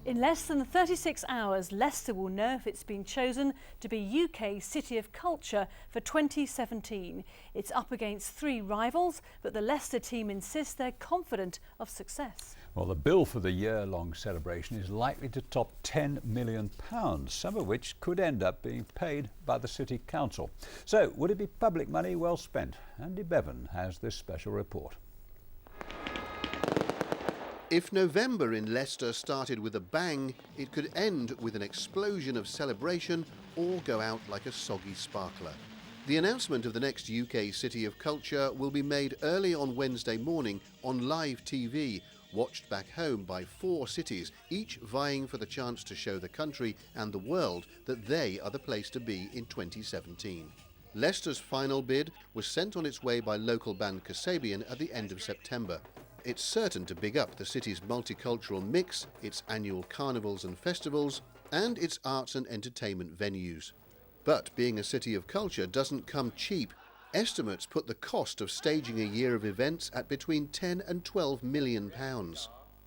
In less than 36 hours, Leicester will know if it's been chosen to be UK City of Culture for 2017. It's up against 3 rivals, but the Leicester team insists they're confident of success. Well, the bill for the year-long celebration is likely to top £10 million, some of which could end up being paid by the City Council. So, would it be public money well spent? Andy Bevan has this special report. If November in Leicester started with a bang, it could end with an explosion of celebration or go out like a soggy sparkler. The announcement of the next UK City of Culture will be made early on Wednesday morning on live TV, watched back home by 4 cities, each vying for the chance to show the country and the world that they are the place to be in 2017. Leicester's final bid was sent on its way by local band Kasabian at the end of September. It's certain to big up the city's multicultural mix, its annual carnivals and festivals, and its arts and entertainment venues. But being a city of culture doesn't come cheap. Estimates put the cost of staging a year of events at between £10 and £12 million.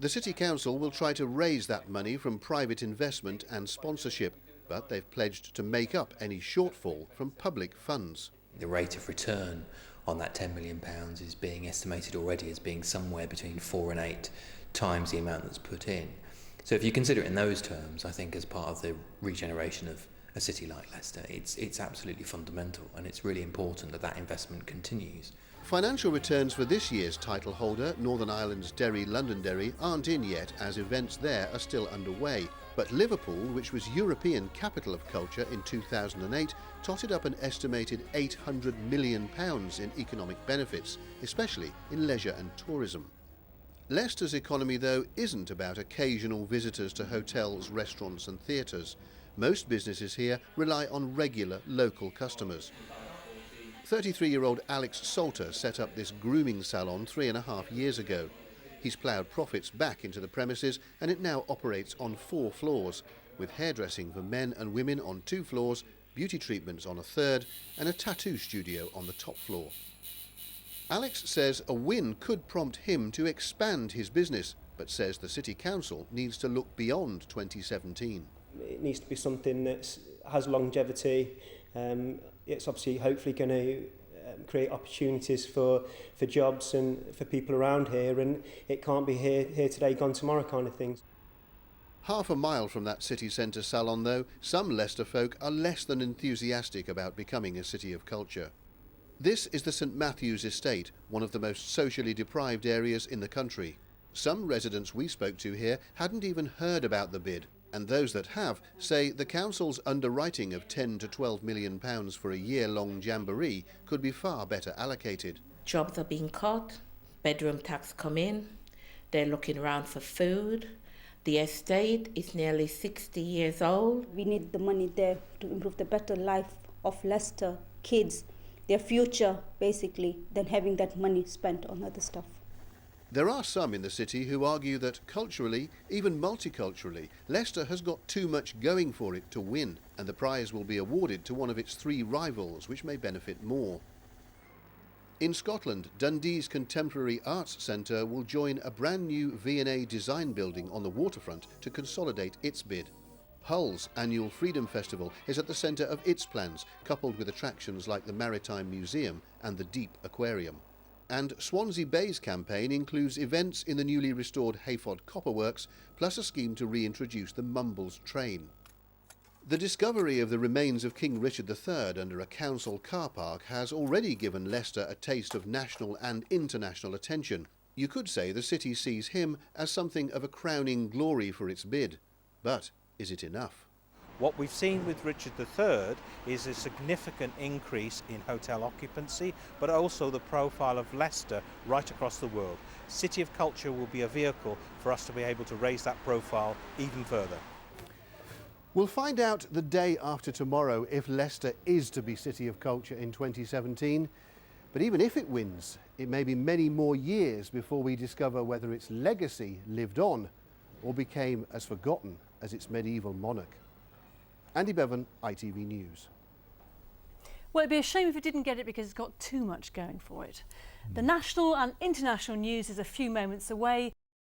The City Council will try to raise that money from private investment and sponsorship, but they've pledged to make up any shortfall from public funds. The rate of return on that £10 million is being estimated already as being somewhere between 4 and 8 times the amount that's put in. So if you consider it in those terms, I think as part of the regeneration of a city like Leicester, it's absolutely fundamental, and it's really important that that investment continues. Financial returns for this year's title holder, Northern Ireland's Derry Londonderry, aren't in yet as events there are still underway. But Liverpool, which was European Capital of Culture in 2008, totted up an estimated £800 million in economic benefits, especially in leisure and tourism. Leicester's economy, though, isn't about occasional visitors to hotels, restaurants and theatres. Most businesses here rely on regular local customers. 33-year-old Alex Salter set up this grooming salon 3.5 years ago. He's ploughed profits back into the premises, and it now operates on 4 floors, with hairdressing for men and women on 2 floors, beauty treatments on a 3rd, and a tattoo studio on the top floor. Alex says a win could prompt him to expand his business, but says the City Council needs to look beyond 2017. It needs to be something that has longevity. It's obviously hopefully going to create opportunities for jobs and for people around here, and it can't be here today, gone tomorrow kind of thing. Half a mile from that city centre salon, though, some Leicester folk are less than enthusiastic about becoming a city of culture. This is the St Matthew's estate, one of the most socially deprived areas in the country. Some residents we spoke to here hadn't even heard about the bid, and those that have say the council's underwriting of £10 to £12 million for a year-long jamboree could be far better allocated. Jobs are being cut, bedroom tax come in, they're looking around for food. The estate is nearly 60 years old. We need the money there to improve the better life of Leicester kids, their future basically, than having that money spent on other stuff. There are some in the city who argue that culturally, even multiculturally, Leicester has got too much going for it to win, and the prize will be awarded to one of its 3 rivals, which may benefit more. In Scotland, Dundee's Contemporary Arts Centre will join a brand new V&A design building on the waterfront to consolidate its bid. Hull's annual Freedom Festival is at the centre of its plans, coupled with attractions like the Maritime Museum and the Deep Aquarium. And Swansea Bay's campaign includes events in the newly restored Hayford Copperworks, plus a scheme to reintroduce the Mumbles train. The discovery of the remains of King Richard III under a council car park has already given Leicester a taste of national and international attention. You could say the city sees him as something of a crowning glory for its bid. But is it enough? What we've seen with Richard III is a significant increase in hotel occupancy, but also the profile of Leicester right across the world. City of Culture will be a vehicle for us to be able to raise that profile even further. We'll find out the day after tomorrow if Leicester is to be City of Culture in 2017. But even if it wins, it may be many more years before we discover whether its legacy lived on or became as forgotten as its medieval monarch. Andy Bevan, ITV News. Well, it'd be a shame if it didn't get it because it's got too much going for it. The national and international news is a few moments away.